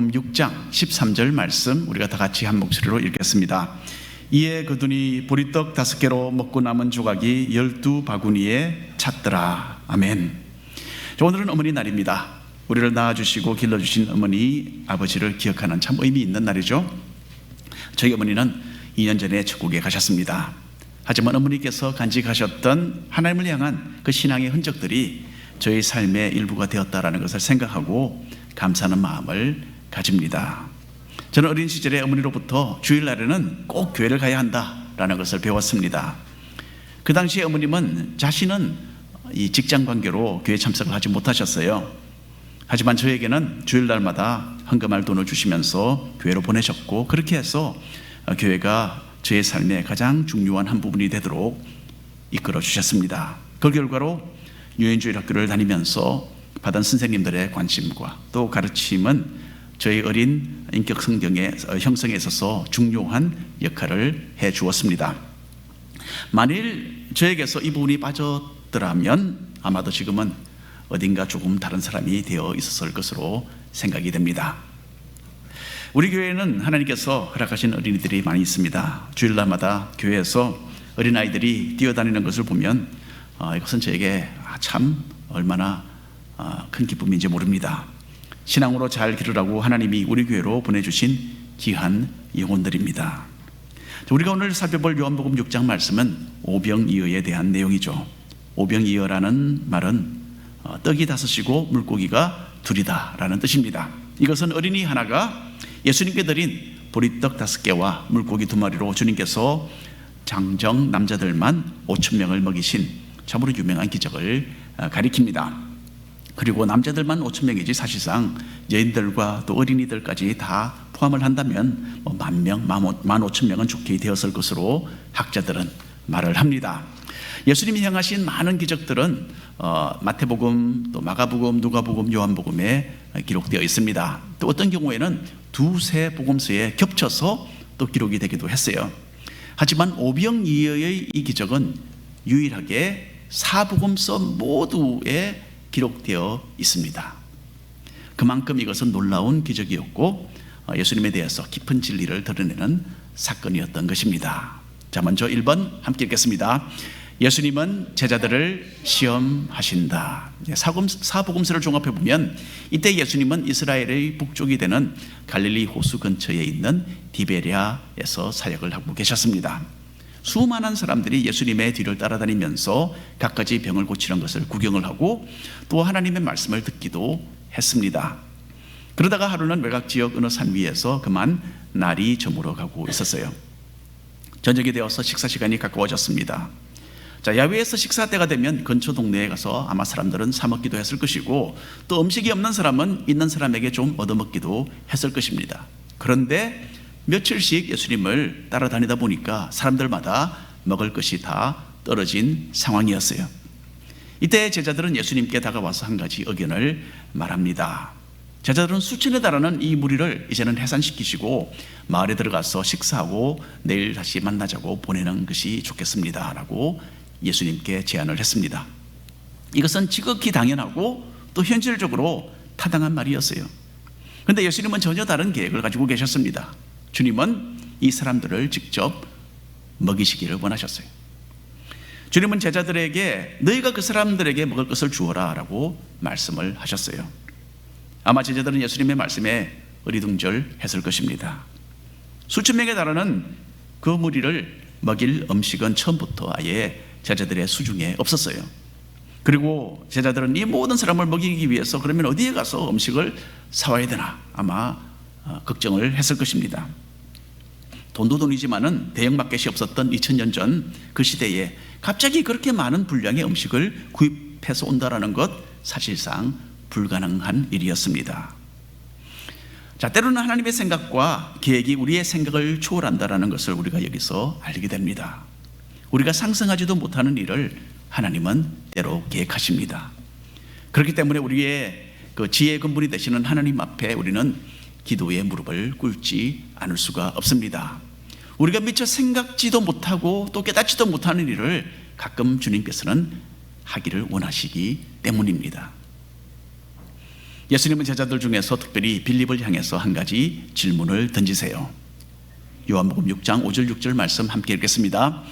요한복음 6장 13절 말씀 우리가 다 같이 한 목소리로 읽겠습니다. 이에 그들이 보리떡 5개로 먹고 남은 조각이 12바구니에 찼더라. 아멘. 오늘은 어머니 날입니다. 우리를 낳아주시고 길러주신 어머니 아버지를 기억하는 참 의미 있는 날이죠. 저희 어머니는 2년 전에 천국에 가셨습니다. 하지만 어머니께서 간직하셨던 하나님을 향한 그 신앙의 흔적들이 저희 삶의 일부가 되었다라는 것을 생각하고 감사하는 마음을 가집니다. 저는 어린 시절에 어머니로부터 주일날에는 꼭 교회를 가야 한다라는 것을 배웠습니다. 그 당시에 어머님은 자신은 이 직장 관계로 교회 참석을 하지 못하셨어요. 하지만 저에게는 주일날마다 헌금할 돈을 주시면서 교회로 보내셨고, 그렇게 해서 교회가 저의 삶의 가장 중요한 한 부분이 되도록 이끌어 주셨습니다. 그 결과로 유엔주일 학교를 다니면서 받은 선생님들의 관심과 또 가르침은 저희 어린 인격 형성에 있어서 중요한 역할을 해 주었습니다. 만일 저에게서 이 부분이 빠졌더라면 아마도 지금은 어딘가 조금 다른 사람이 되어 있었을 것으로 생각이 됩니다. 우리 교회에는 하나님께서 허락하신 어린이들이 많이 있습니다. 주일날마다 교회에서 어린아이들이 뛰어다니는 것을 보면 이것은 저에게 참 얼마나 큰 기쁨인지 모릅니다. 신앙으로 잘 기르라고 하나님이 우리 교회로 보내주신 귀한 영혼들입니다. 우리가 오늘 살펴볼 요한복음 6장 말씀은 오병이어에 대한 내용이죠. 오병이어라는 말은 떡이 5이고 물고기가 2이다 라는 뜻입니다. 이것은 어린이 하나가 예수님께 드린 보리떡 5개와 물고기 2마리로 주님께서 장정 남자들만 5,000명을 먹이신 참으로 유명한 기적을 가리킵니다. 그리고 남자들만 5,000명이지 사실상 여인들과 또 어린이들까지 다 포함을 한다면 10,000명, 15,000명은 좋게 되었을 것으로 학자들은 말을 합니다. 예수님이 행하신 많은 기적들은 마태복음, 또 마가복음, 누가복음, 요한복음에 기록되어 있습니다. 또 어떤 경우에는 2-3 복음서에 겹쳐서 또 기록이 되기도 했어요. 하지만 오병이어의 이 기적은 유일하게 4복음서 모두에 기록되어 있습니다. 그만큼 이것은 놀라운 기적이었고 예수님에 대해서 깊은 진리를 드러내는 사건이었던 것입니다. 자, 먼저 1번 함께 읽겠습니다. 예수님은 제자들을 시험하신다. 사복음서를 종합해 보면 이때 예수님은 이스라엘의 북쪽이 되는 갈릴리 호수 근처에 있는 디베랴에서 사역을 하고 계셨습니다. 수많은 사람들이 예수님의 뒤를 따라다니면서 갖가지 병을 고치는 것을 구경을 하고 또 하나님의 말씀을 듣기도 했습니다. 그러다가 하루는 외곽 지역 어느 산 위에서 그만 날이 저물어 가고 있었어요. 저녁이 되어서 식사 시간이 가까워졌습니다. 자, 야외에서 식사 때가 되면 근처 동네에 가서 아마 사람들은 사 먹기도 했을 것이고 또 음식이 없는 사람은 있는 사람에게 좀 얻어먹기도 했을 것입니다. 그런데 며칠씩 예수님을 따라다니다 보니까 사람들마다 먹을 것이 다 떨어진 상황이었어요. 이때 제자들은 예수님께 다가와서 한 가지 의견을 말합니다. 제자들은 수천에 달하는 이 무리를 이제는 해산시키시고 마을에 들어가서 식사하고 내일 다시 만나자고 보내는 것이 좋겠습니다 라고 예수님께 제안을 했습니다. 이것은 지극히 당연하고 또 현실적으로 타당한 말이었어요. 그런데 예수님은 전혀 다른 계획을 가지고 계셨습니다. 주님은 이 사람들을 직접 먹이시기를 원하셨어요. 주님은 제자들에게 너희가 그 사람들에게 먹을 것을 주어라 라고 말씀을 하셨어요. 아마 제자들은 예수님의 말씀에 어리둥절했을 것입니다. 수천 명에 달하는 그 무리를 먹일 음식은 처음부터 아예 제자들의 수중에 없었어요. 그리고 제자들은 이 모든 사람을 먹이기 위해서 그러면 어디에 가서 음식을 사와야 되나 아마 걱정을 했을 것입니다. 돈도 돈이지만은 대형마켓이 없었던 2000년 전 그 시대에 갑자기 그렇게 많은 분량의 음식을 구입해서 온다라는 것 사실상 불가능한 일이었습니다. 자, 때로는 하나님의 생각과 계획이 우리의 생각을 초월한다라는 것을 우리가 여기서 알게 됩니다. 우리가 상상하지도 못하는 일을 하나님은 때로 계획하십니다. 그렇기 때문에 우리의 그 지혜의 근본이 되시는 하나님 앞에 우리는 기도의 무릎을 꿇지 않을 수가 없습니다. 우리가 미처 생각지도 못하고 또 깨닫지도 못하는 일을 가끔 주님께서는 하기를 원하시기 때문입니다. 예수님은 제자들 중에서 특별히 빌립을 향해서 한 가지 질문을 던지세요. 요한복음 6장 5절 6절 말씀 함께 읽겠습니다.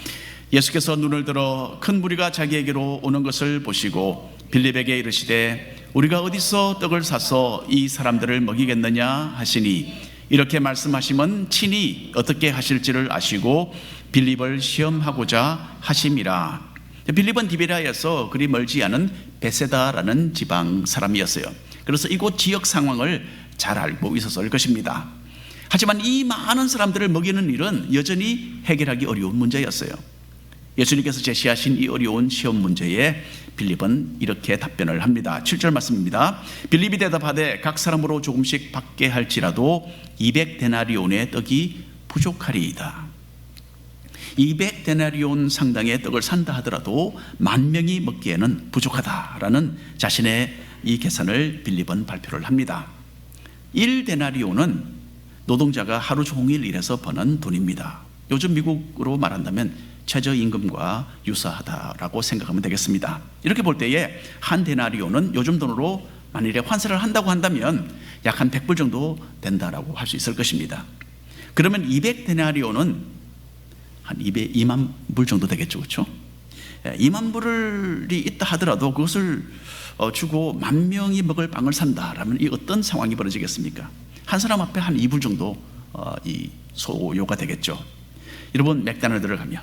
예수께서 눈을 들어 큰 무리가 자기에게로 오는 것을 보시고 빌립에게 이르시되 우리가 어디서 떡을 사서 이 사람들을 먹이겠느냐 하시니, 이렇게 말씀하시면 친히 어떻게 하실지를 아시고 빌립을 시험하고자 하심이라. 빌립은 디베랴에서 그리 멀지 않은 베세다라는 지방 사람이었어요. 그래서 이곳 지역 상황을 잘 알고 있었을 것입니다. 하지만 이 많은 사람들을 먹이는 일은 여전히 해결하기 어려운 문제였어요. 예수님께서 제시하신 이 어려운 시험 문제에 빌립은 이렇게 답변을 합니다. 7절 말씀입니다. 빌립이 대답하되 각 사람으로 조금씩 받게 할지라도 200데나리온의 떡이 부족하리이다. 200데나리온 상당의 떡을 산다 하더라도 10,000명이 먹기에는 부족하다라는 자신의 이 계산을 빌립은 발표를 합니다. 1데나리온은 노동자가 하루 종일 일해서 버는 돈입니다. 요즘 미국으로 말한다면 최저임금과 유사하다라고 생각하면 되겠습니다. 이렇게 볼 때에 한 데나리온은 요즘 돈으로 만일에 환산을 한다고 한다면 약 한 100불 정도 된다라고 할 수 있을 것입니다. 그러면 200데나리온은 한 2만 불 정도 되겠죠, 그렇죠? 2만 불이 있다 하더라도 그것을 주고 10,000명이 먹을 빵을 산다라면 이 어떤 상황이 벌어지겠습니까? 한 사람 앞에 한 2불 정도 이 소요가 되겠죠. 여러분, 맥도날드를 가면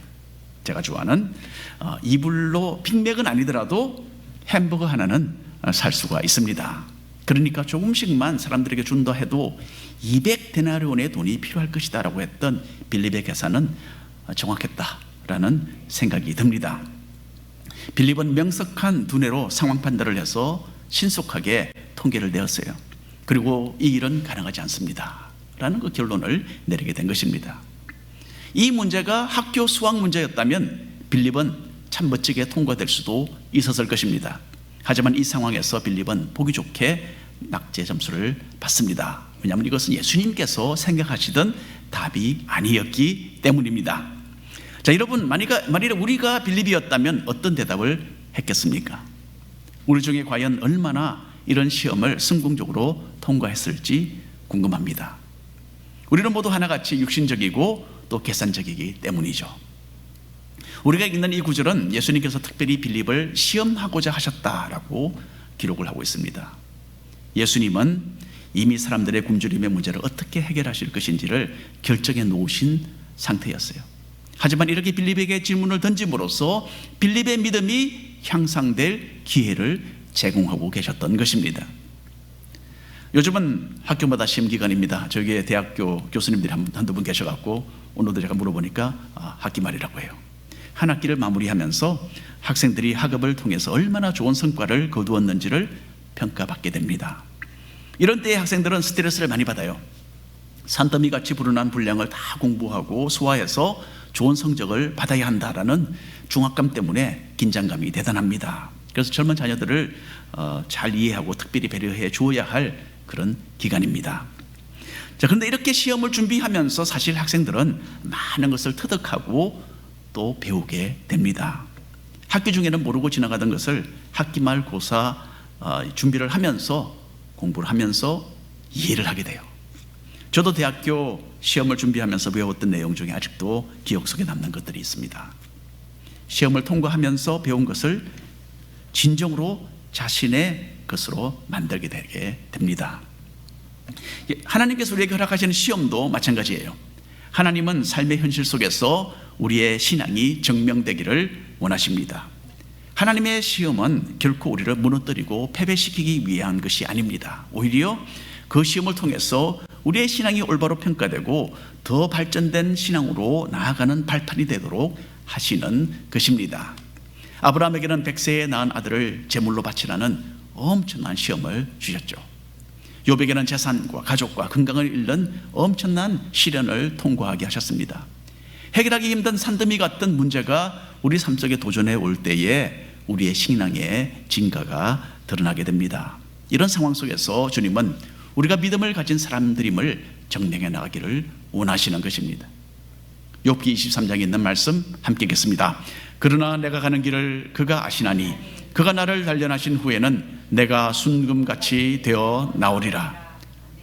제가 좋아하는 2불로 빅맥은 아니더라도 햄버거 하나는 살 수가 있습니다. 그러니까 조금씩만 사람들에게 준다 해도 200데나리온의 돈이 필요할 것이다 라고 했던 빌립의 계산은 정확했다라는 생각이 듭니다. 빌립은 명석한 두뇌로 상황 판단을 해서 신속하게 통계를 내었어요. 그리고 이 일은 가능하지 않습니다 라는 그 결론을 내리게 된 것입니다. 이 문제가 학교 수학 문제였다면 빌립은 참 멋지게 통과될 수도 있었을 것입니다. 하지만 이 상황에서 빌립은 보기 좋게 낙제 점수를 받습니다. 왜냐하면 이것은 예수님께서 생각하시던 답이 아니었기 때문입니다. 자, 여러분, 만일에 우리가 빌립이었다면 어떤 대답을 했겠습니까? 우리 중에 과연 얼마나 이런 시험을 성공적으로 통과했을지 궁금합니다. 우리는 모두 하나같이 육신적이고 또 계산적이기 때문이죠. 우리가 읽는 이 구절은 예수님께서 특별히 빌립을 시험하고자 하셨다라고 기록을 하고 있습니다. 예수님은 이미 사람들의 굶주림의 문제를 어떻게 해결하실 것인지를 결정해 놓으신 상태였어요. 하지만 이렇게 빌립에게 질문을 던짐으로써 빌립의 믿음이 향상될 기회를 제공하고 계셨던 것입니다. 요즘은 학교마다 시험 기간입니다. 저기 대학교 교수님들이 한두 분 계셔갖고 오늘도 제가 물어보니까 학기 말이라고 해요. 한 학기를 마무리하면서 학생들이 학업을 통해서 얼마나 좋은 성과를 거두었는지를 평가받게 됩니다. 이런 때에 학생들은 스트레스를 많이 받아요. 산더미같이 불어난 분량을 다 공부하고 소화해서 좋은 성적을 받아야 한다라는 중압감 때문에 긴장감이 대단합니다. 그래서 젊은 자녀들을 잘 이해하고 특별히 배려해 주어야 할 그런 기간입니다. 자, 그런데 이렇게 시험을 준비하면서 사실 학생들은 많은 것을 터득하고 또 배우게 됩니다. 학기 중에는 모르고 지나가던 것을 학기 말 고사 준비를 하면서 공부를 하면서 이해를 하게 돼요. 저도 대학교 시험을 준비하면서 배웠던 내용 중에 아직도 기억 속에 남는 것들이 있습니다. 시험을 통과하면서 배운 것을 진정으로 자신의 것으로 만들게 되게 됩니다. 하나님께서 우리에게 허락하시는 시험도 마찬가지예요. 하나님은 삶의 현실 속에서 우리의 신앙이 증명되기를 원하십니다. 하나님의 시험은 결코 우리를 무너뜨리고 패배시키기 위한 것이 아닙니다. 오히려 그 시험을 통해서 우리의 신앙이 올바로 평가되고 더 발전된 신앙으로 나아가는 발판이 되도록 하시는 것입니다. 아브라함에게는 100세에 낳은 아들을 제물로 바치라는 엄청난 시험을 주셨죠. 욥에게는 재산과 가족과 건강을 잃는 엄청난 시련을 통과하게 하셨습니다. 해결하기 힘든 산더미 같던 문제가 우리 삶 속에 도전해 올 때에 우리의 신앙의 진가가 드러나게 됩니다. 이런 상황 속에서 주님은 우리가 믿음을 가진 사람들임을 증명해 나가기를 원하시는 것입니다. 욥기 23장에 있는 말씀 함께 읽겠습니다. 그러나 내가 가는 길을 그가 아시나니 그가 나를 단련하신 후에는 내가 순금같이 되어 나오리라.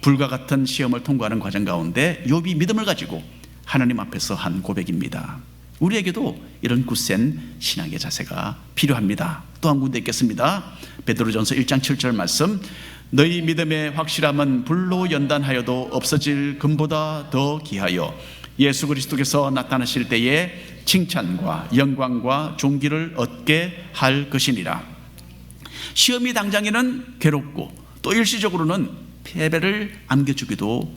불과 같은 시험을 통과하는 과정 가운데 욥이 믿음을 가지고 하나님 앞에서 한 고백입니다. 우리에게도 이런 굳센 신앙의 자세가 필요합니다. 또 한 군데 있겠습니다. 베드로전서 1장 7절 말씀, 너희 믿음의 확실함은 불로 연단하여도 없어질 금보다 더 귀하여 예수 그리스도께서 나타나실 때에 칭찬과 영광과 존귀를 얻게 할 것이니라. 시험이 당장에는 괴롭고 또 일시적으로는 패배를 안겨주기도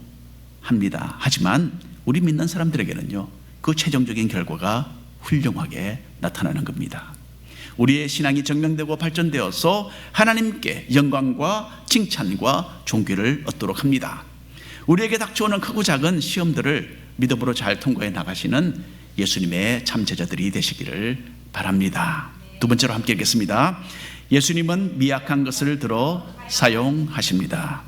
합니다. 하지만 우리 믿는 사람들에게는요, 그 최종적인 결과가 훌륭하게 나타나는 겁니다. 우리의 신앙이 증명되고 발전되어서 하나님께 영광과 칭찬과 존귀를 얻도록 합니다. 우리에게 닥쳐오는 크고 작은 시험들을 믿음으로 잘 통과해 나가시는 예수님의 참 제자들이 되시기를 바랍니다. 두 번째로 함께 읽겠습니다. 예수님은 미약한 것을 들어 사용하십니다.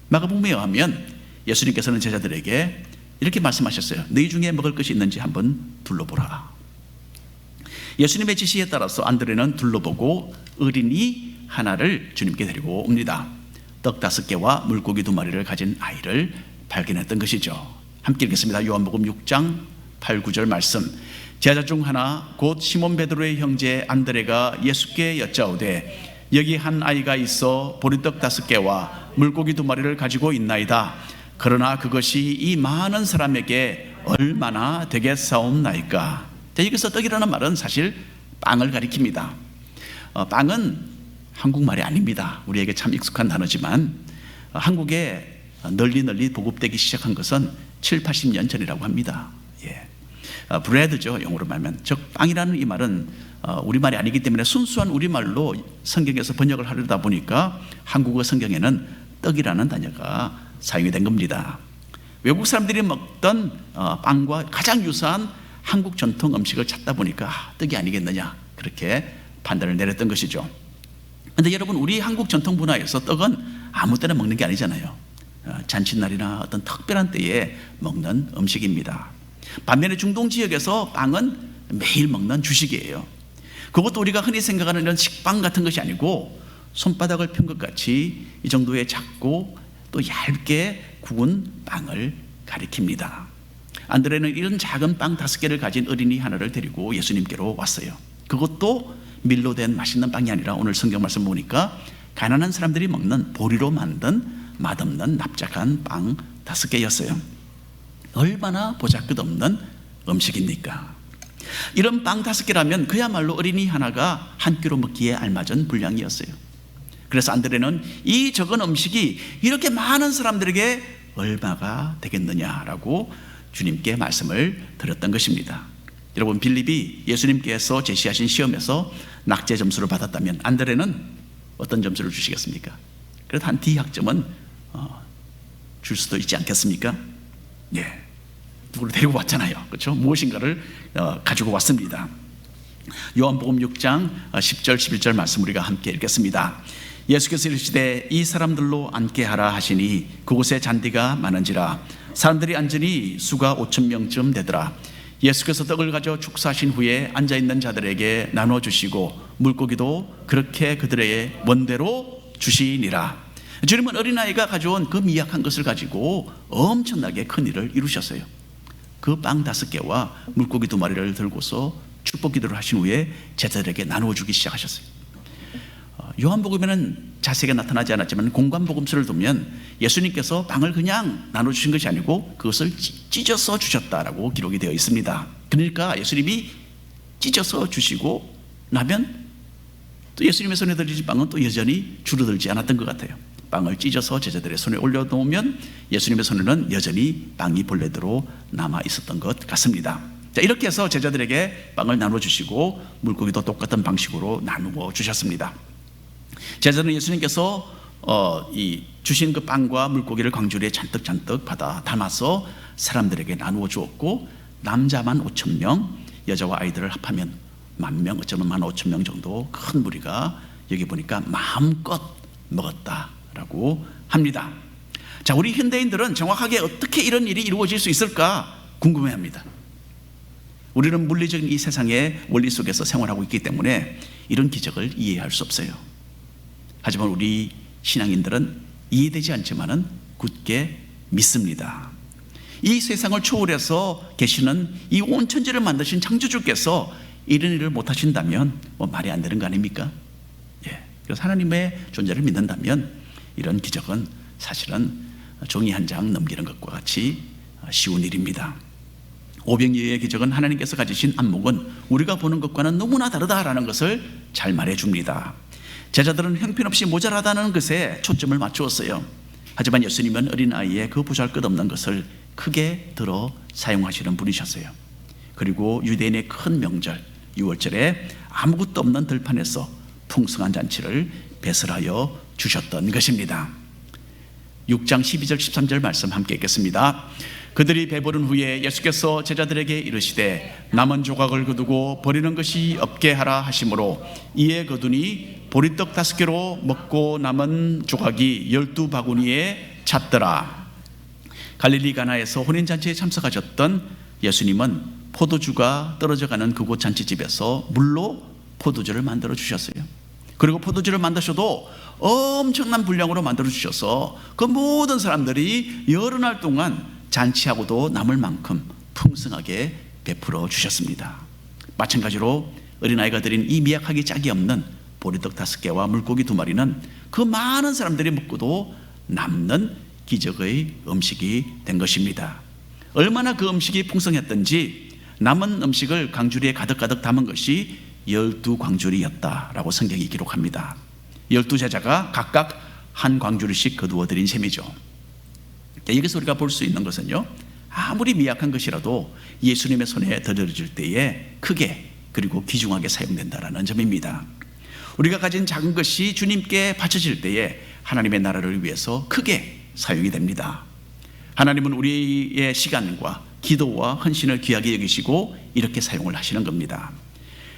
마가복음에 의하면 예수님께서는 제자들에게 이렇게 말씀하셨어요. 너희 중에 먹을 것이 있는지 한번 둘러보라. 예수님의 지시에 따라서 안드레는 둘러보고 어린이 하나를 주님께 데리고 옵니다. 떡 5개와 물고기 2마리를 가진 아이를 발견했던 것이죠. 함께 읽겠습니다. 요한복음 6장 8, 9절 말씀. 제자 중 하나 곧 시몬 베드로의 형제 안드레가 예수께 여짜오되 여기 한 아이가 있어 보리떡 5개와 물고기 2마리를 가지고 있나이다. 그러나 그것이 이 많은 사람에게 얼마나 되겠사옵나이까. 여기서 떡이라는 말은 사실 빵을 가리킵니다. 빵은 한국말이 아닙니다. 우리에게 참 익숙한 단어지만 한국에 널리 보급되기 시작한 것은 7, 80년 전이라고 합니다. 브레드죠, 영어로 말하면. 즉 빵이라는 이 말은 우리말이 아니기 때문에 순수한 우리말로 성경에서 번역을 하려다 보니까 한국어 성경에는 떡이라는 단어가 사용이 된 겁니다. 외국 사람들이 먹던 빵과 가장 유사한 한국 전통 음식을 찾다 보니까 떡이 아니겠느냐, 그렇게 판단을 내렸던 것이죠. 그런데 여러분, 우리 한국 전통 문화에서 떡은 아무 때나 먹는 게 아니잖아요. 잔칫날이나 어떤 특별한 때에 먹는 음식입니다. 반면에 중동 지역에서 빵은 매일 먹는 주식이에요. 그것도 우리가 흔히 생각하는 이런 식빵 같은 것이 아니고 손바닥을 편 것 같이 이 정도의 작고 또 얇게 구운 빵을 가리킵니다. 안드레는 이런 작은 빵 5개를 가진 어린이 하나를 데리고 예수님께로 왔어요. 그것도 밀로 된 맛있는 빵이 아니라 오늘 성경 말씀 보니까 가난한 사람들이 먹는 보리로 만든 맛없는 납작한 빵 5개였어요. 얼마나 보잘것없는 음식입니까? 이런 빵 5개라면 그야말로 어린이 하나가 한 끼로 먹기에 알맞은 분량이었어요. 그래서 안드레는 이 적은 음식이 이렇게 많은 사람들에게 얼마가 되겠느냐라고 주님께 말씀을 드렸던 것입니다. 여러분, 빌립이 예수님께서 제시하신 시험에서 낙제 점수를 받았다면 안드레는 어떤 점수를 주시겠습니까? 그래도 한 D학점은 줄 수도 있지 않겠습니까? 누구를 데리고 왔잖아요. 그렇죠? 무엇인가를 가지고 왔습니다. 요한복음 6장 10절 11절 말씀 우리가 함께 읽겠습니다. 예수께서 이르시되 이 사람들로 앉게 하라 하시니 그곳에 잔디가 많은지라 사람들이 앉으니 수가 5,000명쯤 되더라. 예수께서 떡을 가져 축사하신 후에 앉아있는 자들에게 나눠주시고 물고기도 그렇게 그들의 원대로 주시니라. 주님은 어린아이가 가져온 그 미약한 것을 가지고 엄청나게 큰 일을 이루셨어요. 그 빵 5개와 물고기 2마리를 들고서 축복 기도를 하신 후에 제자들에게 나누어 주기 시작하셨어요. 요한복음에는 자세하게 나타나지 않았지만 공관복음서를 보면 예수님께서 빵을 그냥 나눠주신 것이 아니고 그것을 찢어서 주셨다라고 기록이 되어 있습니다. 그러니까 예수님이 찢어서 주시고 나면 또 예수님의 손에 들리신 빵은 또 여전히 줄어들지 않았던 것 같아요. 빵을 찢어서 제자들의 손에 올려놓으면 예수님의 손에는 여전히 빵이 본래대로 남아 있었던 것 같습니다. 자, 이렇게 해서 제자들에게 빵을 나눠주시고 물고기도 똑같은 방식으로 나누어 주셨습니다. 제자들은 예수님께서 주신 그 빵과 물고기를 광주리에 잔뜩 받아 담아서 사람들에게 나누어 주었고 남자만 5,000명, 여자와 아이들을 합하면 10,000명, 어쩌면 15,000명 정도 큰 무리가 여기 보니까 마음껏 먹었다라고 합니다. 자, 우리 현대인들은 정확하게 어떻게 이런 일이 이루어질 수 있을까 궁금해합니다. 우리는 물리적인 이 세상의 원리 속에서 생활하고 있기 때문에 이런 기적을 이해할 수 없어요. 하지만 우리 신앙인들은 이해되지 않지만은 굳게 믿습니다. 이 세상을 초월해서 계시는 이 온 천지를 만드신 창조주께서 이런 일을 못하신다면 말이 안 되는 거 아닙니까? 그래서 하나님의 존재를 믿는다면 이런 기적은 사실은 종이 한 장 넘기는 것과 같이 쉬운 일입니다. 오병이어의 기적은 하나님께서 가지신 안목은 우리가 보는 것과는 너무나 다르다라는 것을 잘 말해줍니다. 제자들은 형편없이 모자라다는 것에 초점을 맞추었어요. 하지만 예수님은 어린아이의 그 보잘것없는 것을 크게 들어 사용하시는 분이셨어요. 그리고 유대인의 큰 명절 유월절에 아무것도 없는 들판에서 풍성한 잔치를 배설하여 주셨던 것입니다. 6장 12절 13절 말씀 함께 읽겠습니다. 그들이 배부른 후에 예수께서 제자들에게 이르시되 남은 조각을 거두고 버리는 것이 없게 하라 하시므로 이에 거두니 보리떡 5개로 먹고 남은 조각이 12바구니에 찼더라. 갈릴리 가나에서 혼인잔치에 참석하셨던 예수님은 포도주가 떨어져가는 그곳 잔치집에서 물로 포도주를 만들어 주셨어요. 그리고 포도주를 만드셔도 엄청난 분량으로 만들어 주셔서 그 모든 사람들이 여러 날 동안 잔치하고도 남을 만큼 풍성하게 베풀어 주셨습니다. 마찬가지로 어린아이가 드린 이 미약하기 짝이 없는 보리떡 5개와 물고기 2마리는 그 많은 사람들이 먹고도 남는 기적의 음식이 된 것입니다. 얼마나 그 음식이 풍성했던지 남은 음식을 광주리에 가득가득 담은 것이 12광주리였다라고 성경이 기록합니다. 12제자가 각각 한 광주리씩 거두어 드린 셈이죠. 여기서 우리가 볼 수 있는 것은요, 아무리 미약한 것이라도 예수님의 손에 들어질 때에 크게 그리고 귀중하게 사용된다는 점입니다. 우리가 가진 작은 것이 주님께 바쳐질 때에 하나님의 나라를 위해서 크게 사용이 됩니다. 하나님은 우리의 시간과 기도와 헌신을 귀하게 여기시고 이렇게 사용을 하시는 겁니다.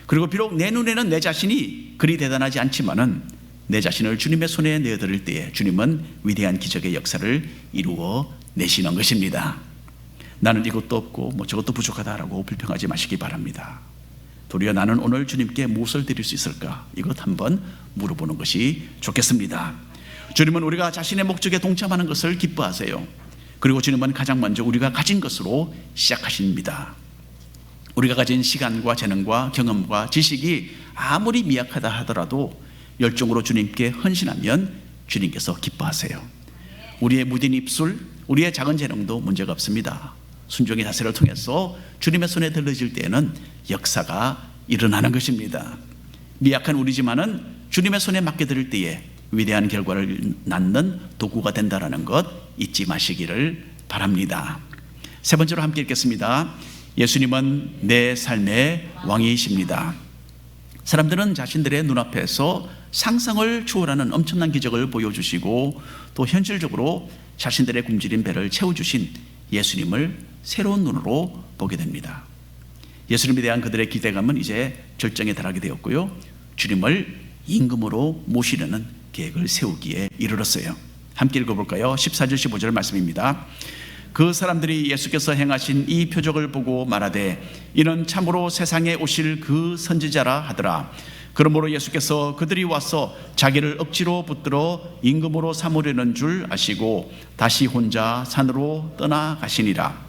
그리고 비록 내 눈에는 내 자신이 그리 대단하지 않지만은 내 자신을 주님의 손에 내어드릴 때에 주님은 위대한 기적의 역사를 이루어 내시는 것입니다. 나는 이것도 없고 저것도 부족하다라고 불평하지 마시기 바랍니다. 도리어 나는 오늘 주님께 무엇을 드릴 수 있을까? 이것 한번 물어보는 것이 좋겠습니다. 주님은 우리가 자신의 목적에 동참하는 것을 기뻐하세요. 그리고 주님은 가장 먼저 우리가 가진 것으로 시작하십니다. 우리가 가진 시간과 재능과 경험과 지식이 아무리 미약하다 하더라도 열정으로 주님께 헌신하면 주님께서 기뻐하세요. 우리의 무딘 입술, 우리의 작은 재능도 문제가 없습니다. 순종의 자세를 통해서 주님의 손에 들려질 때에는 역사가 일어나는 것입니다. 미약한 우리지만은 주님의 손에 맡겨드릴 때에 위대한 결과를 낳는 도구가 된다는 것 잊지 마시기를 바랍니다. 세 번째로 함께 읽겠습니다. 예수님은 내 삶의 왕이십니다. 사람들은 자신들의 눈앞에서 상상을 초월하는 엄청난 기적을 보여주시고 또 현실적으로 자신들의 굶주린 배를 채워주신 예수님을 새로운 눈으로 보게 됩니다. 예수님에 대한 그들의 기대감은 이제 절정에 달하게 되었고요, 주님을 임금으로 모시려는 계획을 세우기에 이르렀어요. 함께 읽어볼까요? 14절 15절 말씀입니다. 그 사람들이 예수께서 행하신 이 표적을 보고 말하되 이는 참으로 세상에 오실 그 선지자라 하더라. 그러므로 예수께서 그들이 와서 자기를 억지로 붙들어 임금으로 삼으려는 줄 아시고 다시 혼자 산으로 떠나가시니라.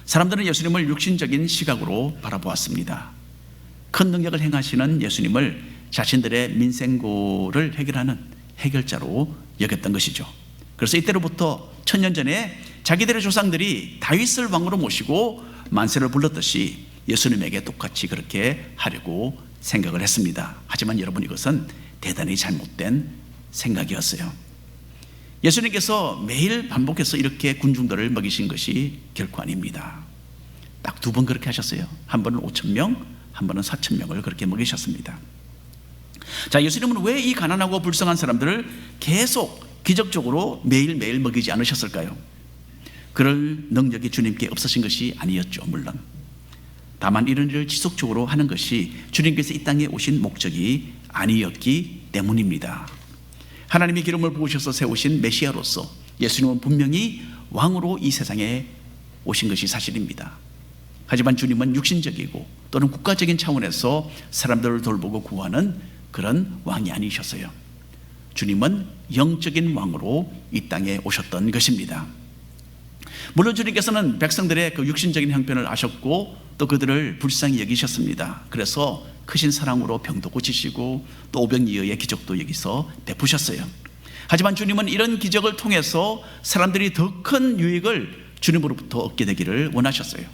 사람들은 예수님을 육신적인 시각으로 바라보았습니다. 큰 능력을 행하시는 예수님을 자신들의 민생고를 해결하는 해결자로 여겼던 것이죠. 그래서 이때로부터 1000년 전에 자기들의 조상들이 다윗을 왕으로 모시고 만세를 불렀듯이 예수님에게 똑같이 그렇게 하려고 생각을 했습니다. 하지만 여러분, 이것은 대단히 잘못된 생각이었어요. 예수님께서 매일 반복해서 이렇게 군중들을 먹이신 것이 결코 아닙니다. 딱 2번 그렇게 하셨어요. 한 번은 5,000명, 한 번은 4,000명을 그렇게 먹이셨습니다. 자, 예수님은 왜 이 가난하고 불쌍한 사람들을 계속 기적적으로 매일매일 먹이지 않으셨을까요? 그럴 능력이 주님께 없으신 것이 아니었죠, 물론. 다만 이런 일을 지속적으로 하는 것이 주님께서 이 땅에 오신 목적이 아니었기 때문입니다. 하나님이 기름을 부으셔서 세우신 메시아로서 예수님은 분명히 왕으로 이 세상에 오신 것이 사실입니다. 하지만 주님은 육신적이고 또는 국가적인 차원에서 사람들을 돌보고 구하는 그런 왕이 아니셨어요. 주님은 영적인 왕으로 이 땅에 오셨던 것입니다. 물론 주님께서는 백성들의 그 육신적인 형편을 아셨고 또 그들을 불쌍히 여기셨습니다. 그래서 크신 사랑으로 병도 고치시고 또 오병이어의 기적도 여기서 베푸셨어요. 하지만 주님은 이런 기적을 통해서 사람들이 더 큰 유익을 주님으로부터 얻게 되기를 원하셨어요.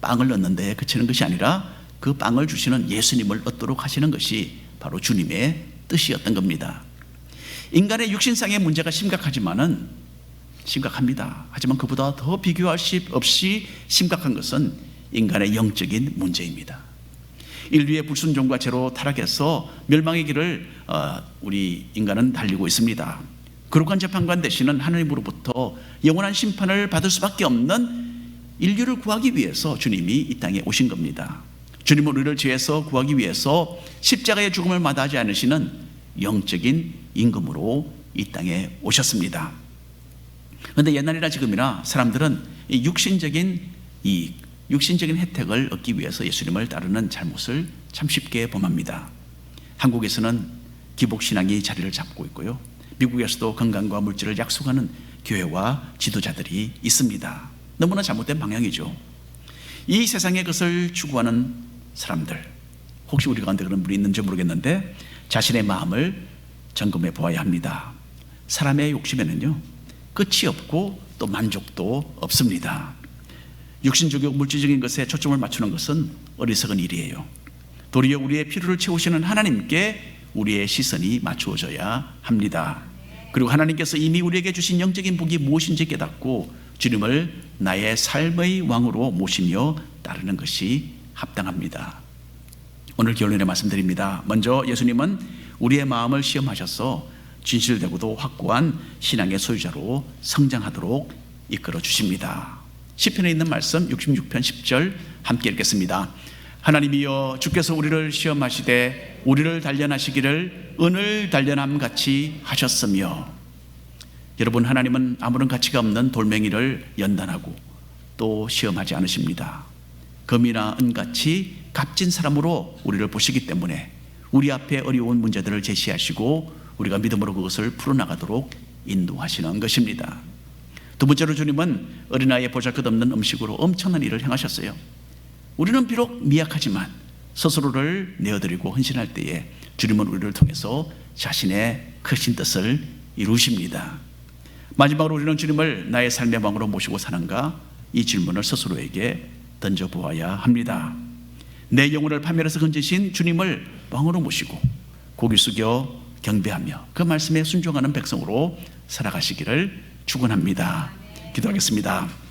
빵을 얻는데 그치는 것이 아니라 그 빵을 주시는 예수님을 얻도록 하시는 것이 바로 주님의 뜻이었던 겁니다. 인간의 육신상의 문제가 심각합니다. 하지만 그보다 더 비교할 수 없이 심각한 것은 인간의 영적인 문제입니다. 인류의 불순종과 죄로 타락해서 멸망의 길을 우리 인간은 달리고 있습니다. 거룩한 재판관 되시는 하나님으로부터 영원한 심판을 받을 수밖에 없는 인류를 구하기 위해서 주님이 이 땅에 오신 겁니다. 주님은 우리를 죄에서 구하기 위해서 십자가의 죽음을 마다하지 않으시는 영적인 임금으로 이 땅에 오셨습니다. 그런데 옛날이나 지금이나 사람들은 이 육신적인 혜택을 얻기 위해서 예수님을 따르는 잘못을 참 쉽게 범합니다. 한국에서는 기복신앙이 자리를 잡고 있고요. 미국에서도 건강과 물질을 약속하는 교회와 지도자들이 있습니다. 너무나 잘못된 방향이죠. 이 세상의 것을 추구하는 사람들, 혹시 우리 가운데 그런 분이 있는지 모르겠는데 자신의 마음을 점검해 보아야 합니다. 사람의 욕심에는요 끝이 없고 또 만족도 없습니다. 육신적이고 물질적인 것에 초점을 맞추는 것은 어리석은 일이에요. 도리어 우리의 필요를 채우시는 하나님께 우리의 시선이 맞추어져야 합니다. 그리고 하나님께서 이미 우리에게 주신 영적인 복이 무엇인지 깨닫고 주님을 나의 삶의 왕으로 모시며 따르는 것이 합당합니다. 오늘 결론에 말씀드립니다. 먼저 예수님은 우리의 마음을 시험하셔서 진실되고도 확고한 신앙의 소유자로 성장하도록 이끌어 주십니다. 시편에 있는 말씀 66편 10절 함께 읽겠습니다. 하나님이여 주께서 우리를 시험하시되 우리를 단련하시기를 은을 단련함 같이 하셨으며. 여러분, 하나님은 아무런 가치가 없는 돌멩이를 연단하고 또 시험하지 않으십니다. 금이나 은같이 값진 사람으로 우리를 보시기 때문에 우리 앞에 어려운 문제들을 제시하시고 우리가 믿음으로 그것을 풀어나가도록 인도하시는 것입니다. 두 번째로 주님은 어린아이의 보잘것없는 음식으로 엄청난 일을 행하셨어요. 우리는 비록 미약하지만 스스로를 내어드리고 헌신할 때에 주님은 우리를 통해서 자신의 크신 뜻을 이루십니다. 마지막으로 우리는 주님을 나의 삶의 왕으로 모시고 사는가? 이 질문을 스스로에게 던져보아야 합니다. 내 영혼을 파멸해서 건지신 주님을 왕으로 모시고 고개 숙여 경배하며 그 말씀에 순종하는 백성으로 살아가시기를 축원합니다. 기도하겠습니다.